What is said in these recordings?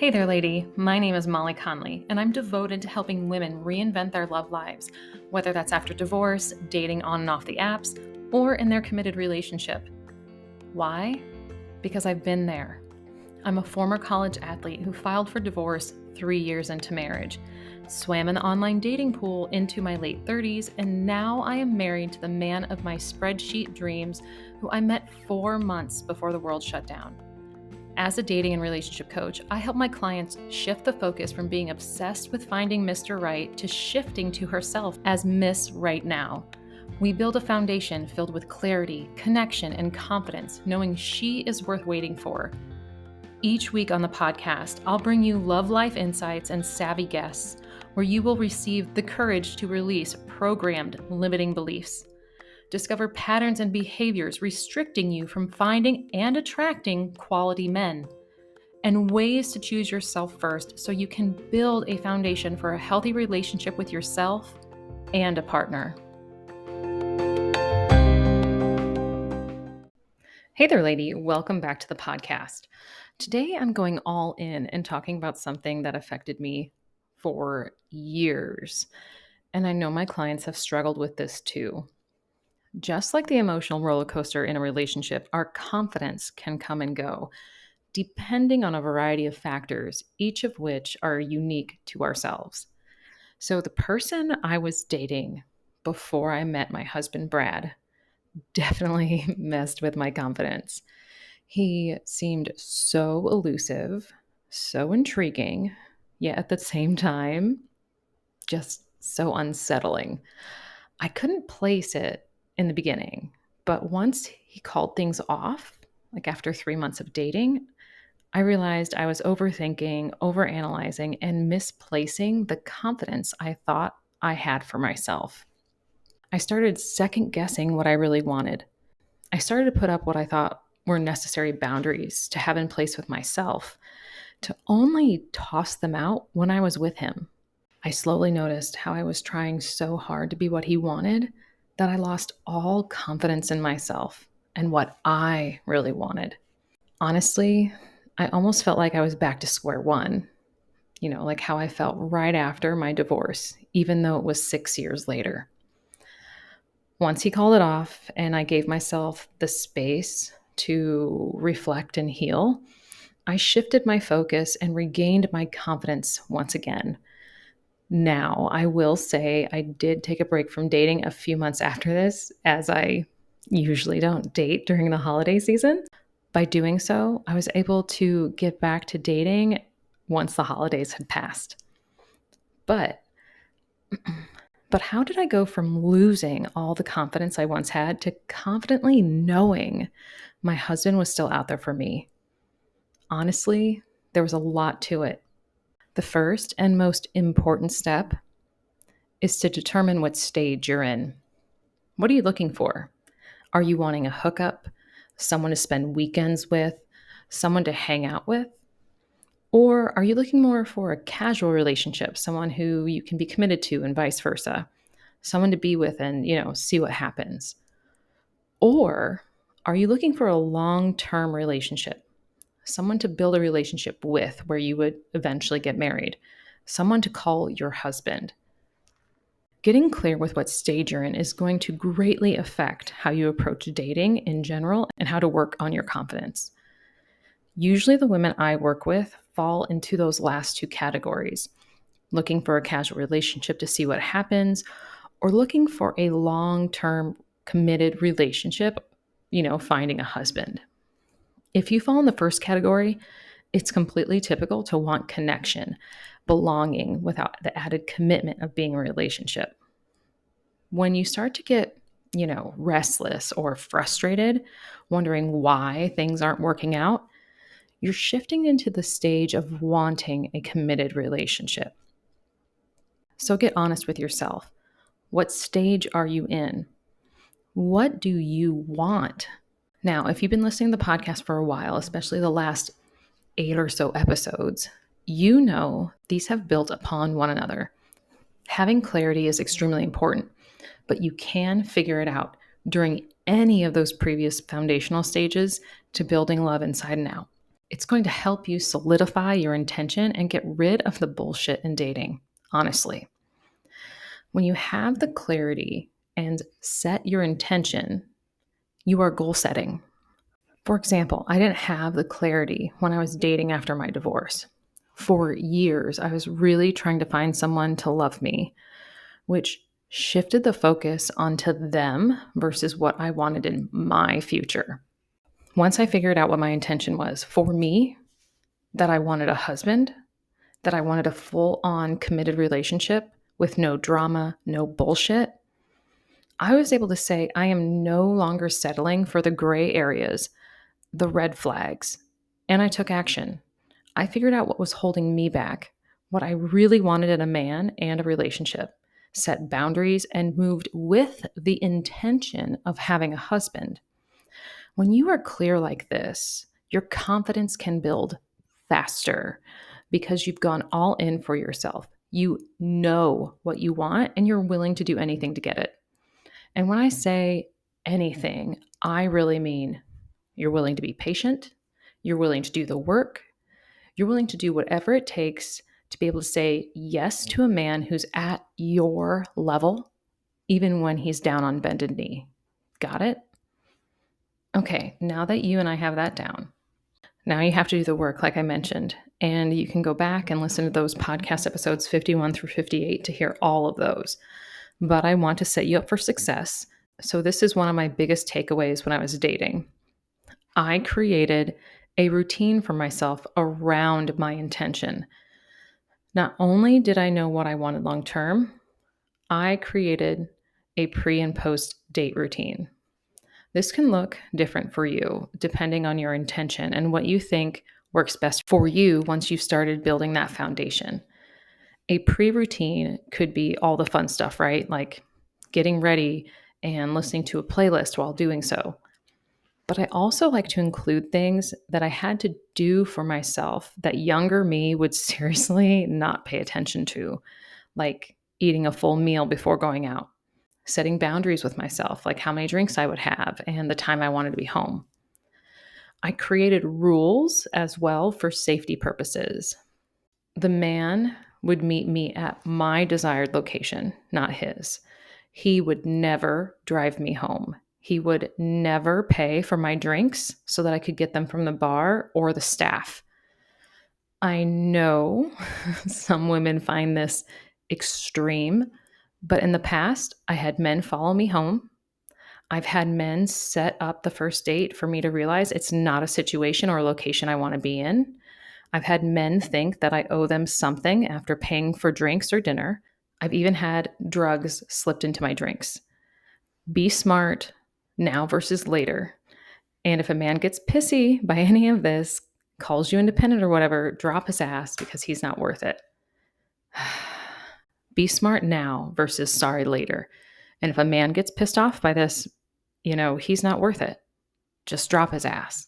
Hey there, lady. My name is Molly Conley, and I'm devoted to helping women reinvent their love lives, whether that's after divorce, dating on and off the apps, or in their committed relationship. Why? Because I've been there. I'm a former college athlete who filed for divorce 3 years into marriage, swam in the online dating pool into my late 30s, and now I am married to the man of my spreadsheet dreams who I met 4 months before the world shut down. As a dating and relationship coach, I help my clients shift the focus from being obsessed with finding Mr. Right to shifting to herself as Miss Right Now. We build a foundation filled with clarity, connection, and confidence, knowing she is worth waiting for. Each week on the podcast, I'll bring you love life insights and savvy guests, where you will receive the courage to release programmed limiting beliefs. Discover patterns and behaviors restricting you from finding and attracting quality men, and ways to choose yourself first so you can build a foundation for a healthy relationship with yourself and a partner. Hey there, lady. Welcome back to the podcast. Today, I'm going all in and talking about something that affected me for years. And I know my clients have struggled with this too. Just like the emotional roller coaster in a relationship, our confidence can come and go, depending on a variety of factors, each of which are unique to ourselves. So, the person I was dating before I met my husband, Brad, definitely messed with my confidence. He seemed so elusive, so intriguing, yet at the same time, just so unsettling. I couldn't place it in the beginning, but once he called things off, like after 3 months of dating, I realized I was overthinking, overanalyzing, and misplacing the confidence I thought I had for myself. I started second guessing what I really wanted. I started to put up what I thought were necessary boundaries to have in place with myself, to only toss them out when I was with him. I slowly noticed how I was trying so hard to be what he wanted that I lost all confidence in myself and what I really wanted. Honestly, I almost felt like I was back to square one, like how I felt right after my divorce, even though it was 6 years later. Once he called it off and I gave myself the space to reflect and heal, I shifted my focus and regained my confidence once again. Now, I will say I did take a break from dating a few months after this, as I usually don't date during the holiday season. By doing so, I was able to get back to dating once the holidays had passed. But how did I go from losing all the confidence I once had to confidently knowing my husband was still out there for me? Honestly, there was a lot to it. The first and most important step is to determine what stage you're in. What are you looking for? Are you wanting a hookup, someone to spend weekends with, someone to hang out with? Or are you looking more for a casual relationship, someone who you can be committed to and vice versa, someone to be with and, see what happens? Or are you looking for a long-term relationship, someone to build a relationship with where you would eventually get married, someone to call your husband? Getting clear with what stage you're in is going to greatly affect how you approach dating in general and how to work on your confidence. Usually the women I work with fall into those last two categories, looking for a casual relationship to see what happens, or looking for a long-term committed relationship, finding a husband. If you fall in the first category, it's completely typical to want connection, belonging without the added commitment of being a relationship. When you start to get, restless or frustrated, wondering why things aren't working out, you're shifting into the stage of wanting a committed relationship. So get honest with yourself. What stage are you in? What do you want? Now, if you've been listening to the podcast for a while, especially the last 8 or so episodes, you know these have built upon one another. Having clarity is extremely important, but you can figure it out during any of those previous foundational stages to building love inside and out. It's going to help you solidify your intention and get rid of the bullshit in dating, honestly. When you have the clarity and set your intention, you are goal setting. For example, I didn't have the clarity when I was dating after my divorce. For years, I was really trying to find someone to love me, which shifted the focus onto them versus what I wanted in my future. Once I figured out what my intention was for me, that I wanted a husband, that I wanted a full on committed relationship with no drama, no bullshit, I was able to say I am no longer settling for the gray areas, the red flags, and I took action. I figured out what was holding me back, what I really wanted in a man and a relationship, set boundaries, and moved with the intention of having a husband. When you are clear like this, your confidence can build faster because you've gone all in for yourself. You know what you want and you're willing to do anything to get it. And when I say anything, I really mean you're willing to be patient, you're willing to do the work, you're willing to do whatever it takes to be able to say yes to a man who's at your level, even when he's down on bended knee. Got it? Okay, now that you and I have that down, now you have to do the work, like I mentioned. And you can go back and listen to those podcast episodes 51 through 58 to hear all of those. But I want to set you up for success. So, this is one of my biggest takeaways when I was dating. I created a routine for myself around my intention. Not only did I know what I wanted long term, I created a pre and post date routine. This can look different for you depending on your intention and what you think works best for you once you've started building that foundation. A pre routine could be all the fun stuff, right? Like getting ready and listening to a playlist while doing so. But I also like to include things that I had to do for myself that younger me would seriously not pay attention to, like eating a full meal before going out, setting boundaries with myself, like how many drinks I would have and the time I wanted to be home. I created rules as well for safety purposes. The man would meet me at my desired location, not his. He would never drive me home. He would never pay for my drinks so that I could get them from the bar or the staff. I know some women find this extreme, but in the past, I had men follow me home. I've had men set up the first date for me to realize it's not a situation or a location I want to be in. I've had men think that I owe them something after paying for drinks or dinner. I've even had drugs slipped into my drinks. Be smart now versus later. And if a man gets pissy by any of this, calls you independent or whatever, drop his ass because he's not worth it. Be smart now versus sorry later. And if a man gets pissed off by this, he's not worth it. Just drop his ass.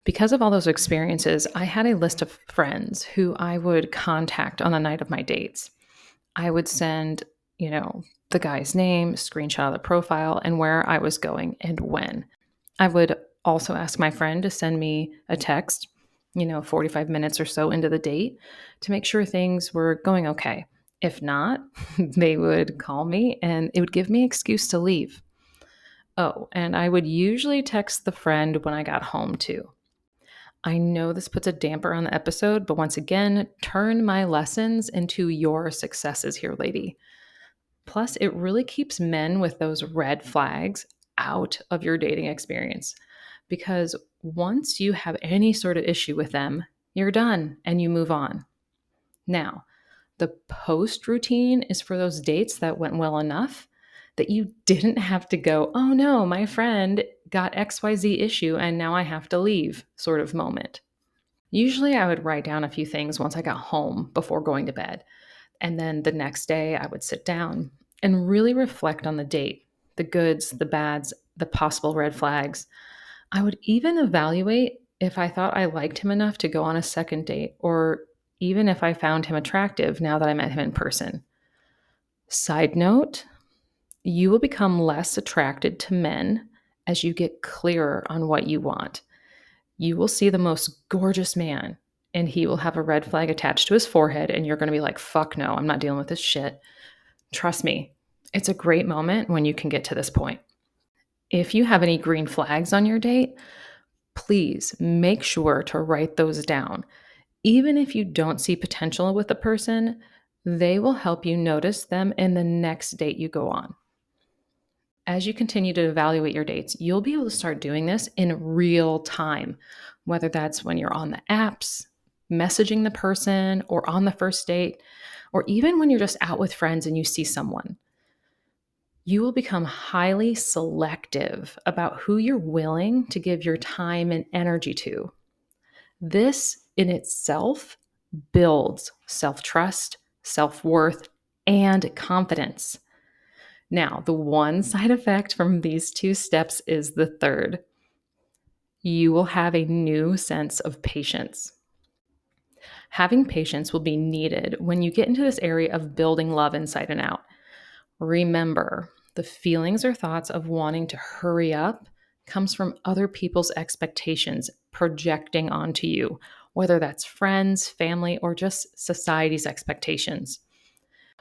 Because of all those experiences, I had a list of friends who I would contact on the night of my dates. I would send, the guy's name, screenshot of the profile, and where I was going and when. I would also ask my friend to send me a text, 45 minutes or so into the date to make sure things were going okay. If not, they would call me and it would give me an excuse to leave. Oh, and I would usually text the friend when I got home too. I know this puts a damper on the episode, but once again, turn my lessons into your successes here, lady. Plus, it really keeps men with those red flags out of your dating experience because once you have any sort of issue with them, you're done and you move on. Now, the post routine is for those dates that went well enough that you didn't have to go, oh no, my friend got XYZ issue and now I have to leave sort of moment. Usually I would write down a few things once I got home before going to bed. And then the next day I would sit down and really reflect on the date, the goods, the bads, the possible red flags. I would even evaluate if I thought I liked him enough to go on a second date or even if I found him attractive now that I met him in person. Side note, you will become less attracted to men as you get clearer on what you want. You will see the most gorgeous man, and he will have a red flag attached to his forehead, and you're going to be like, fuck no, I'm not dealing with this shit. Trust me, it's a great moment when you can get to this point. If you have any green flags on your date, please make sure to write those down. Even if you don't see potential with the person, they will help you notice them in the next date you go on. As you continue to evaluate your dates, you'll be able to start doing this in real time, whether that's when you're on the apps, messaging the person, or on the first date, or even when you're just out with friends and you see someone. You will become highly selective about who you're willing to give your time and energy to. This in itself builds self-trust, self-worth, and confidence. Now, the one side effect from these two steps is the third. You will have a new sense of patience. Having patience will be needed when you get into this area of building love inside and out. Remember, the feelings or thoughts of wanting to hurry up comes from other people's expectations projecting onto you, whether that's friends, family, or just society's expectations.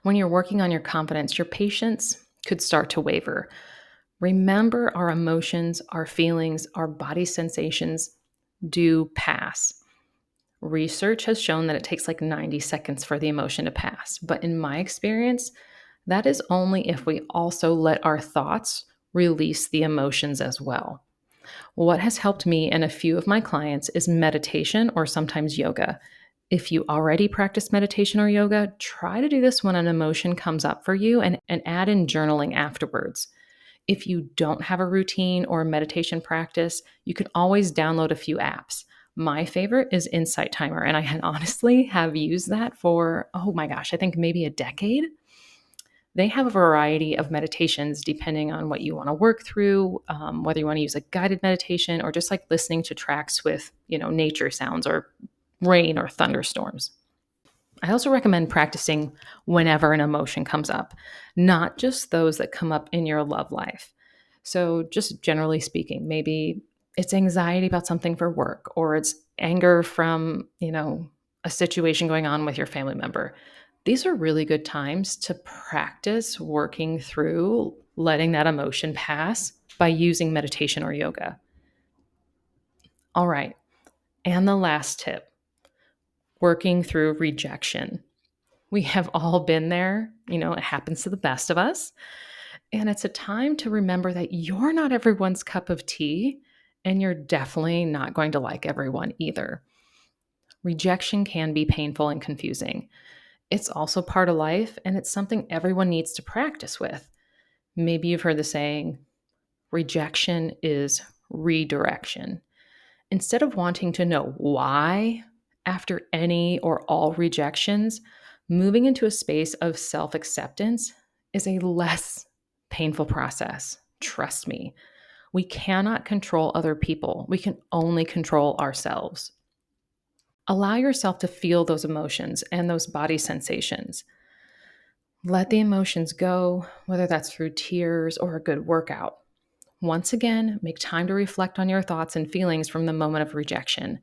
When you're working on your confidence, your patience could start to waver. Remember, our emotions, our feelings, our body sensations do pass. Research has shown that it takes like 90 seconds for the emotion to pass. But in my experience, that is only if we also let our thoughts release the emotions as well. What has helped me and a few of my clients is meditation or sometimes yoga. If you already practice meditation or yoga, try to do this when an emotion comes up for you and add in journaling afterwards. If you don't have a routine or a meditation practice, you can always download a few apps. My favorite is Insight Timer, and I honestly have used that for, oh my gosh, I think maybe a decade. They have a variety of meditations depending on what you want to work through, whether you want to use a guided meditation or just like listening to tracks with, nature sounds or rain or thunderstorms. I also recommend practicing whenever an emotion comes up, not just those that come up in your love life. So, just generally speaking, maybe it's anxiety about something for work, or it's anger from, a situation going on with your family member. These are really good times to practice working through letting that emotion pass by using meditation or yoga. All right. And the last tip, working through rejection. We have all been there. It happens to the best of us. And it's a time to remember that you're not everyone's cup of tea, and you're definitely not going to like everyone either. Rejection can be painful and confusing. It's also part of life, and it's something everyone needs to practice with. Maybe you've heard the saying, rejection is redirection. Instead of wanting to know why after any or all rejections, moving into a space of self-acceptance is a less painful process. Trust me. We cannot control other people. We can only control ourselves. Allow yourself to feel those emotions and those body sensations. Let the emotions go, whether that's through tears or a good workout. Once again, make time to reflect on your thoughts and feelings from the moment of rejection.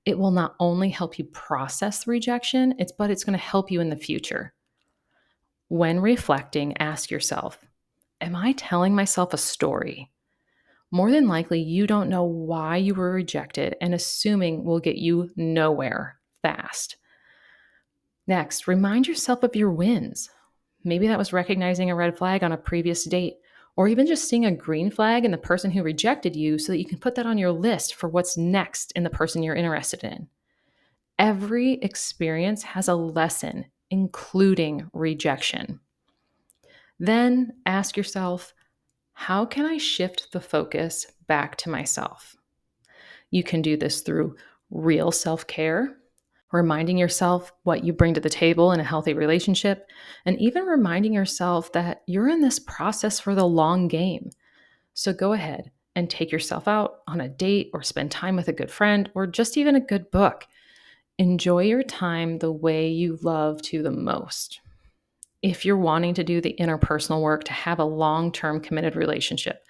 It will not only help you process the rejection, but it's going to help you in the future. When reflecting, ask yourself, am I telling myself a story? More than likely, you don't know why you were rejected, and assuming will get you nowhere fast. Next, remind yourself of your wins. Maybe that was recognizing a red flag on a previous date, or even just seeing a green flag in the person who rejected you so that you can put that on your list for what's next in the person you're interested in. Every experience has a lesson, including rejection. Then ask yourself, how can I shift the focus back to myself? You can do this through real self-care, reminding yourself what you bring to the table in a healthy relationship, and even reminding yourself that you're in this process for the long game. So go ahead and take yourself out on a date or spend time with a good friend or just even a good book. Enjoy your time the way you love to the most. If you're wanting to do the interpersonal work to have a long-term committed relationship,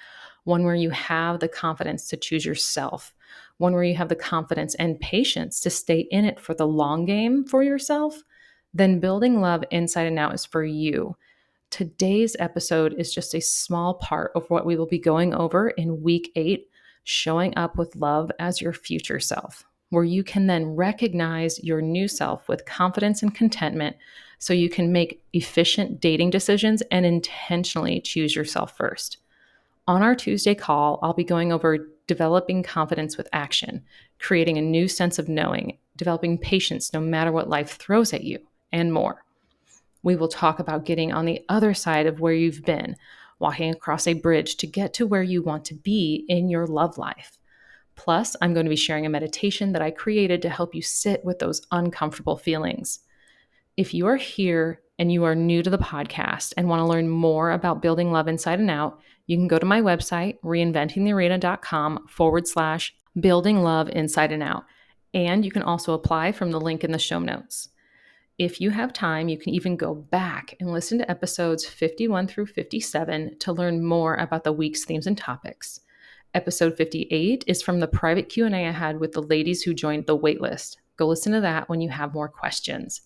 one where you have the confidence to choose yourself, one where you have the confidence and patience to stay in it for the long game for yourself, then building love inside and out is for you. Today's episode is just a small part of what we will be going over in week 8, showing up with love as your future self, where you can then recognize your new self with confidence and contentment so you can make efficient dating decisions and intentionally choose yourself first. On our Tuesday call, I'll be going over developing confidence with action, creating a new sense of knowing, developing patience no matter what life throws at you, and more. We will talk about getting on the other side of where you've been, walking across a bridge to get to where you want to be in your love life. Plus, I'm going to be sharing a meditation that I created to help you sit with those uncomfortable feelings. If you are here and you are new to the podcast and want to learn more about building love inside and out, you can go to my website, reinventingthearena.com/building love inside and out. And you can also apply from the link in the show notes. If you have time, you can even go back and listen to episodes 51 through 57 to learn more about the week's themes and topics. Episode 58 is from the private Q&A I had with the ladies who joined the waitlist. Go listen to that when you have more questions.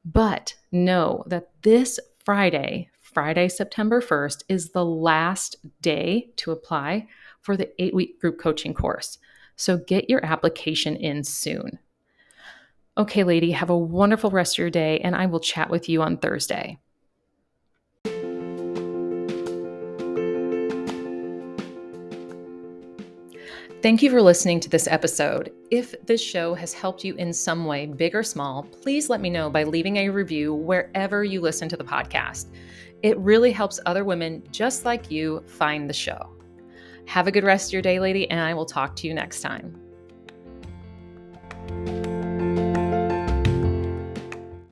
But know that this Friday, September 1st, is the last day to apply for the 8-week group coaching course. So get your application in soon. Okay, lady, have a wonderful rest of your day, and I will chat with you on Thursday. Thank you for listening to this episode. If this show has helped you in some way, big or small, please let me know by leaving a review wherever you listen to the podcast. It really helps other women just like you find the show. Have a good rest of your day, lady, and I will talk to you next time.